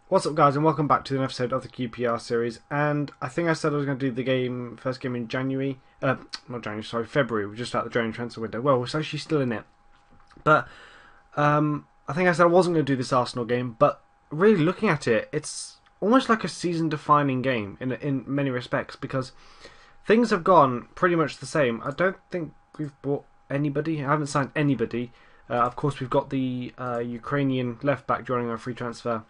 What's up, guys, and welcome back to an episode of the QPR Series. And I think I said I was going to do the first game in January. Not January, sorry, February. We're just out the January transfer window. Well, we're actually still in it. But I think I said I wasn't going to do this Arsenal game. But really, looking at it, it's almost like a season-defining game in many respects, because things have gone pretty much the same. I don't think we've bought anybody. I haven't signed anybody. Of course, we've got the Ukrainian left back joining our free transfer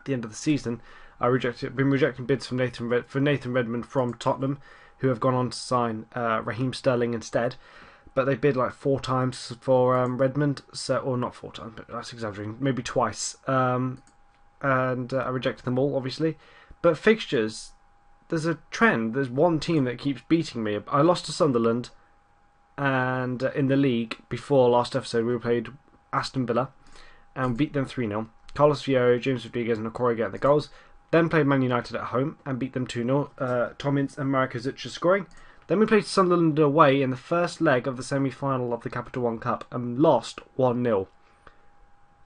the end of the season. Been rejecting bids from Nathan Redmond from Tottenham, who have gone on to sign Raheem Sterling instead. But they bid like 4 times for Redmond, or not 4 times, but that's exaggerating, maybe twice. And I rejected them all, obviously. But fixtures, there's a trend. There's one team that keeps beating me. I lost to Sunderland, and in the league before last episode we played Aston Villa and beat them 3-0. Carlos Fiore, James Rodriguez and Okori getting the goals. Then played Man United at home and beat them 2-0. Tom Ince and Mariko scoring. Then we played Sunderland away in the first leg of the semi-final of the Capital One Cup and lost 1-0.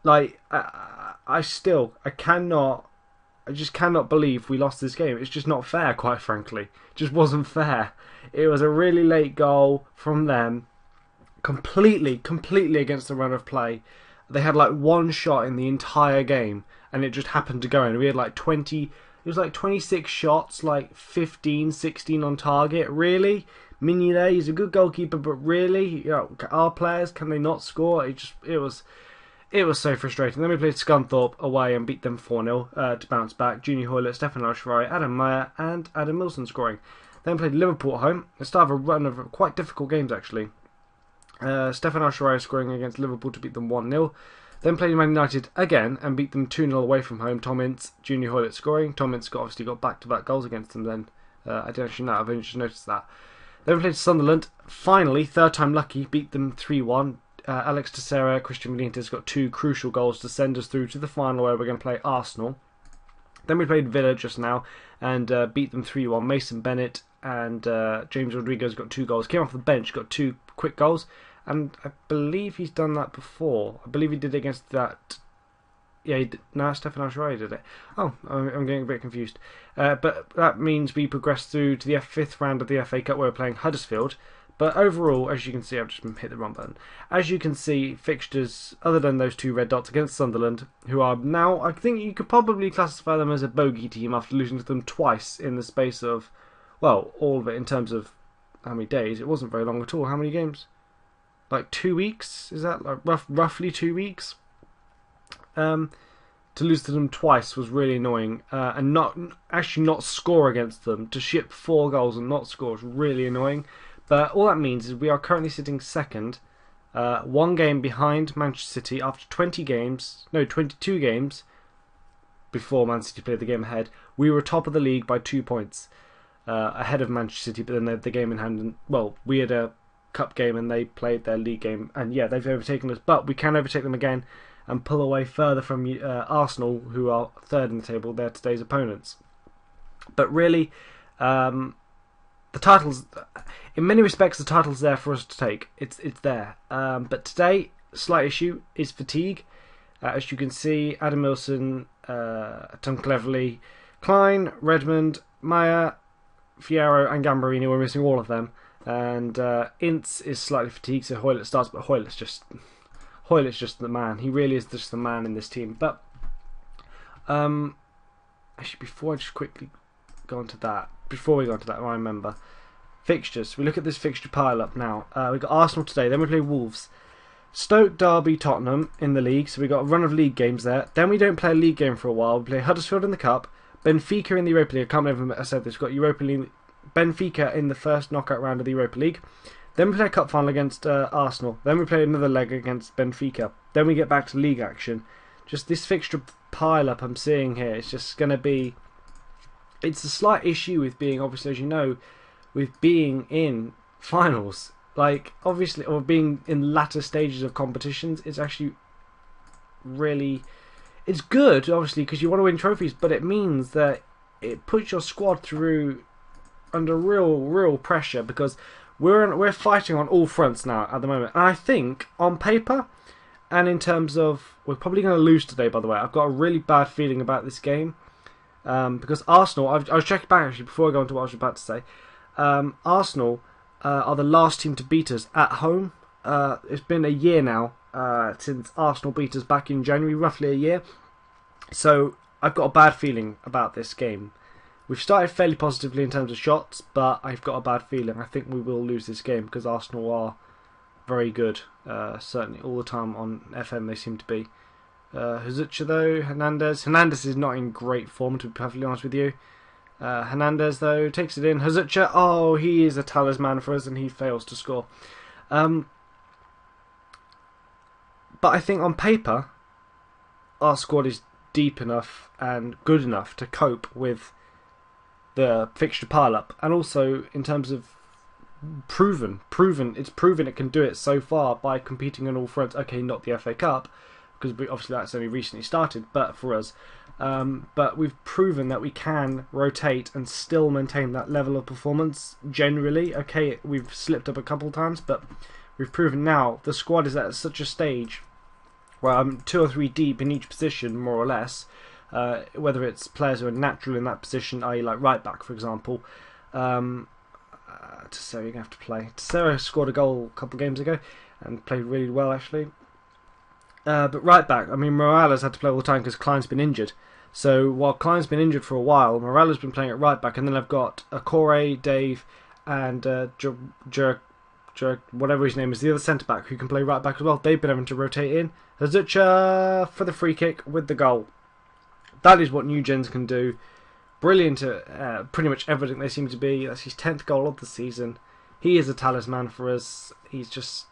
Like, I just cannot believe we lost this game. It's just not fair, quite frankly. It just wasn't fair. It was a really late goal from them, completely against the run of play. They had like one shot in the entire game, and it just happened to go in. We had like 20, it was like 26 shots, like 15, 16 on target. Really? Mignolet, he's a good goalkeeper, but really, our players, can they not score? It was so frustrating. Then we played Scunthorpe away and beat them 4-0 to bounce back. Junior Hoylett, Stefan Alshrai, Adam Meyer, and Adam Milson scoring. Then played Liverpool at home. The start of a run of quite difficult games, actually. Stefan Alshrai scoring against Liverpool to beat them 1-0. Then played Man United again and beat them 2-0 away from home. Tom Ince, Junior Hoylett scoring. Tom Ince obviously got back-to-back goals against them then. I didn't actually know, I've only just noticed that. Then we played Sunderland. Finally, third time lucky, beat them 3-1. Alex Teixeira, Christian Benitez got 2 crucial goals to send us through to the final where we're going to play Arsenal. Then we played Villa just now and beat them 3-1. Mason Bennett and James Rodriguez got 2 goals. Came off the bench, got 2 quick goals. And I believe he's done that before. I believe he did it against that. Yeah, no, Stefan Alshrai did it. Oh, I'm getting a bit confused. But that means we progress through to the 5th round of the FA Cup where we're playing Huddersfield. But overall, as you can see, I've just hit the wrong button. As you can see, fixtures, other than those 2 red dots against Sunderland, who are now, I think you could probably classify them as a bogey team after losing to them twice in the space of, well, all of it in terms of how many days. It wasn't very long at all. How many games? Like 2 weeks? Is that like roughly 2 weeks? To lose to them twice was really annoying, and not score against them. To ship 4 goals and not score is really annoying. But all that means is we are currently sitting second, 1 game behind Manchester City after 22 games before Man City played the game ahead. We were top of the league by 2 points ahead of Manchester City, but then they had the game in hand. And, well, we had a cup game and they played their league game, and yeah, they've overtaken us, but we can overtake them again and pull away further from Arsenal, who are 3rd in the table. They're today's opponents. But really, the title's, in many respects, the title's there for us to take. It's there. But today, slight issue is fatigue. As you can see, Adam Milson, Tom Cleverley, Klein, Redmond, Meyer, Fiero and Gambarino, we're missing all of them. And Ince is slightly fatigued, so Hoylett starts, but Hoylett's just the man. He really is just the man in this team. But actually, before I just quickly go on to that, I remember fixtures. We look at this fixture pile up now. We've got Arsenal today. Then we play Wolves, Stoke, Derby, Tottenham in the league. So we've got a run of league games there. Then we don't play a league game for a while. We play Huddersfield in the Cup, Benfica in the Europa League. I can't believe I said this. We've got Europa League. Benfica in the first knockout round of the Europa League. Then we play a cup final against Arsenal. Then we play another leg against Benfica. Then we get back to league action. Just this fixture pile up I'm seeing here, it's just going to be... It's a slight issue with being, obviously, as you know, with being in finals. Like, obviously, or being in latter stages of competitions. It's actually really... It's good, obviously, because you want to win trophies, but it means that it puts your squad through under real pressure, because we're fighting on all fronts now at the moment. And I think on paper And in terms of, we're probably going to lose today, by the way. I've got a really bad feeling about this game. Because Arsenal, I was checking back actually before I go on to what I was about to say. Arsenal are the last team to beat us at home. It's been a year now since Arsenal beat us back in January, roughly a year. So I've got a bad feeling about this game. We've started fairly positively in terms of shots, but I've got a bad feeling. I think we will lose this game because Arsenal are very good. Certainly all the time on FM they seem to be. Hazucha though, Hernandez is not in great form, to be perfectly honest with you. Hernandez though takes it in. Hazucha, oh, he is a talisman for us and he fails to score. But I think on paper our squad is deep enough and good enough to cope with the fixture pile-up, and also in terms of it's proven it can do it so far by competing on all fronts. Okay, not the FA Cup, because obviously that's only recently started, but for us. But we've proven that we can rotate and still maintain that level of performance generally. Okay, we've slipped up a couple of times, but we've proven now the squad is at such a stage where I'm 2 or 3 deep in each position, more or less. Whether it's players who are natural in that position, i.e. like right back, for example. Tessera, you're going to have to play. Tessera scored a goal a couple of games ago and played really well, actually. But right back, I mean, Morales had to play all the time because Klein's been injured. So while Klein's been injured for a while, Morales has been playing at right back, and then I've got Akore, Dave, and whatever his name is, the other centre back who can play right back as well. They've been having to rotate in. Hazucha for the free kick with the goal. That is what new gens can do. Brilliant at pretty much everything they seem to be. That's his 10th goal of the season. He is a talisman for us. He's just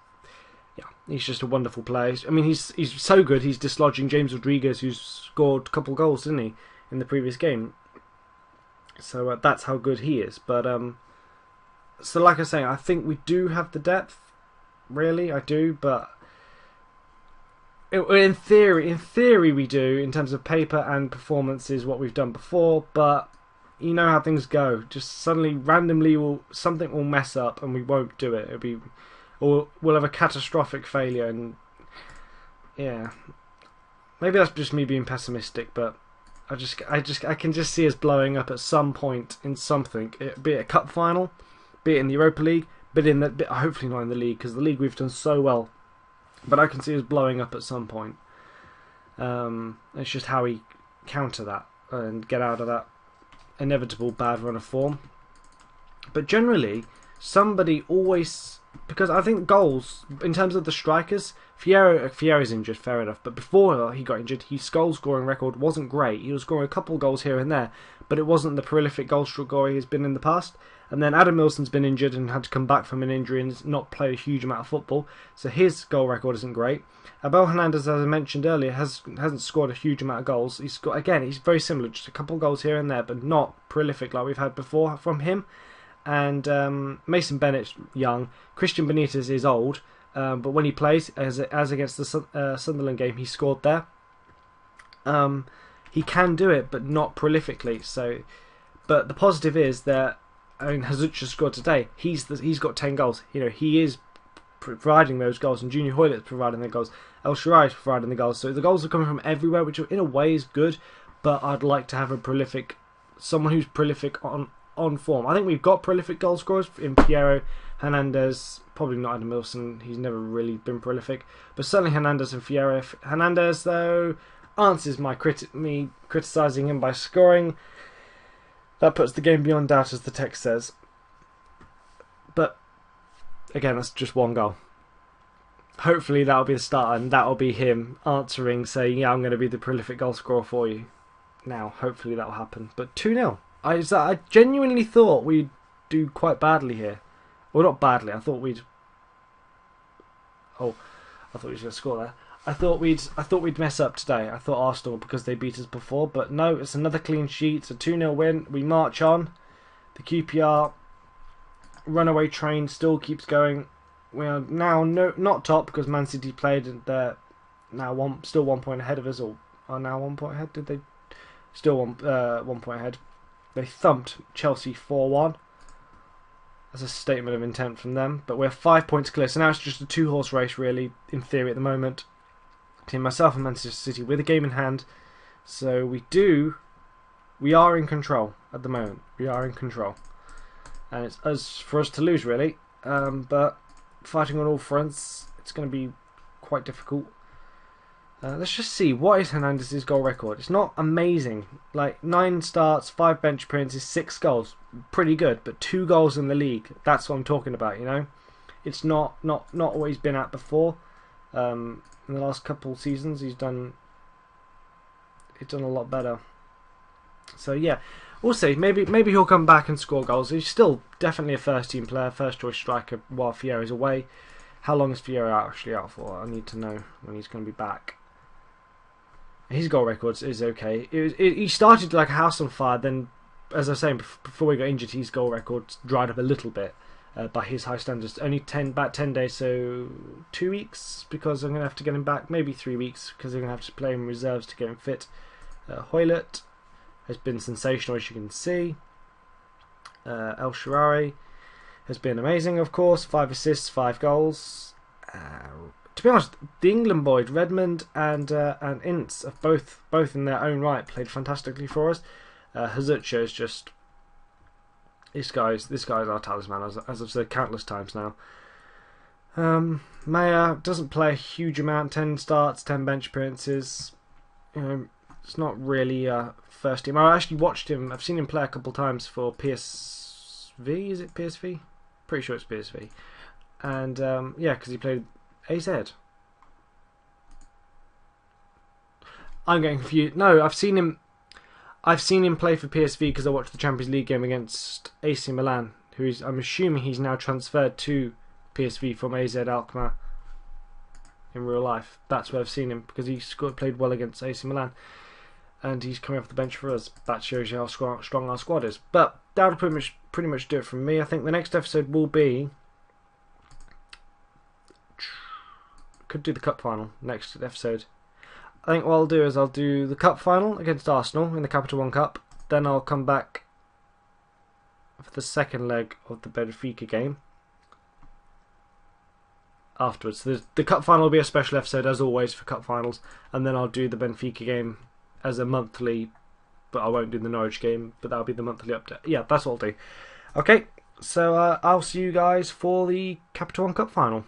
a wonderful player. I mean, he's so good. He's dislodging James Rodriguez, who's scored a couple goals, didn't he, in the previous game? So that's how good he is. But so like I say, I think we do have the depth. Really, I do. But in theory we do, in terms of paper and performances, what we've done before. But you know how things go. Just suddenly, randomly, something will mess up and we won't do it. Or we'll have a catastrophic failure, and yeah, maybe that's just me being pessimistic. But I can just see us blowing up at some point in something, be it a cup final, be it in the Europa League, hopefully not in the league, because the league we've done so well. But I can see us blowing up at some point. It's just how we counter that and get out of that inevitable bad run of form. But generally, somebody always, because I think goals, in terms of the strikers, Fierro's injured, fair enough, but before he got injured, his goal scoring record wasn't great. He was scoring a couple of goals here and there, but it wasn't the prolific goal scorer he's been in the past. And then Adam Milson's been injured and had to come back from an injury and not play a huge amount of football, so his goal record isn't great. Abel Hernandez, as I mentioned earlier, hasn't scored a huge amount of goals. He's very similar, just a couple of goals here and there, but not prolific like we've had before from him. And Mason Bennett's young. Christian Benitez is old, but when he plays, as against the Sunderland game, he scored there. He can do it, but not prolifically. So, but the positive is that, I mean, Hazucha scored today. He's got 10 goals. You know, he is providing those goals, and Junior Hoylett's providing the goals. El Shaarawy is providing the goals. So the goals are coming from everywhere, which in a way is good. But I'd like to have someone who's prolific on form. I think we've got prolific goal scorers in Piero, Hernandez, probably not Adam Milson. He's never really been prolific, but certainly Hernandez and Fierro. Hernandez, though, answers me criticising him by scoring. That puts the game beyond doubt, as the text says. But again, that's just one goal. Hopefully that'll be the start, and that'll be him answering, saying, yeah, I'm going to be the prolific goal scorer for you. Now, hopefully that'll happen. But 2-0. I genuinely thought we'd do quite badly here. Well, not badly. I thought we'd going to score there. I thought we'd mess up today. I thought Arsenal, because they beat us before, but no, it's another clean sheet. It's a 2-0 win. We march on. The QPR runaway train still keeps going. We are now not top, because Man City played, and they're now still 1 point ahead of us, or are now 1 point ahead. Did they? Still 1 point ahead. They thumped Chelsea 4-1. That's a statement of intent from them. But we're 5 points clear. So now it's just a 2-horse race, really, in theory, at the moment. Between myself and Manchester City with a game in hand. So we are in control at the moment. We are in control. And it's for us to lose, really. But fighting on all fronts, it's going to be quite difficult. Let's just see, what is Hernandez's goal record? It's not amazing. Like 9 starts, 5 bench appearances, 6 goals. Pretty good, but 2 goals in the league. That's what I'm talking about, you know. It's not always been at before. In the last couple of seasons, he's done a lot better. So yeah, we'll see. Maybe he'll come back and score goals. He's still definitely a first team player, first choice striker while Fierro's away. How long is Fierro actually out for? I need to know when he's going to be back. His goal record is okay. He started like a house on fire. Then, as I was saying before we got injured, his goal record dried up a little bit by his high standards. Only about 10 days, so 2 weeks because I'm going to have to get him back. Maybe 3 weeks because I'm going to have to play him in reserves to get him fit. Hoylett has been sensational, as you can see. El Shaarawy has been amazing, of course. 5 assists, 5 goals. To be honest, the England boys, Redmond and Ince, have both in their own right played fantastically for us. Hazucha is just this guy's our talisman, as I've said countless times now. Maya doesn't play a huge amount, 10 starts, 10 bench appearances. You know, it's not really first team. I actually watched him. I've seen him play a couple of times for PSV. Is it PSV? Pretty sure it's PSV. And yeah, because he played AZ. I'm getting confused. No, I've seen him play for PSV because I watched the Champions League game against AC Milan. I'm assuming he's now transferred to PSV from AZ Alkmaar in real life. That's where I've seen him because he played well against AC Milan, and he's coming off the bench for us. That shows you how strong our squad is. But that'll pretty much do it from me. I think the next episode will be. Could do the cup final next episode. I think what I'll do is I'll do the cup final against Arsenal in the Capital One Cup. Then I'll come back for the second leg of the Benfica game afterwards. So the cup final will be a special episode as always for cup finals, and then I'll do the Benfica game as a monthly, but I won't do the Norwich game, but that'll be the monthly update. Yeah, that's what I'll do. Okay, so I'll see you guys for the Capital One Cup final.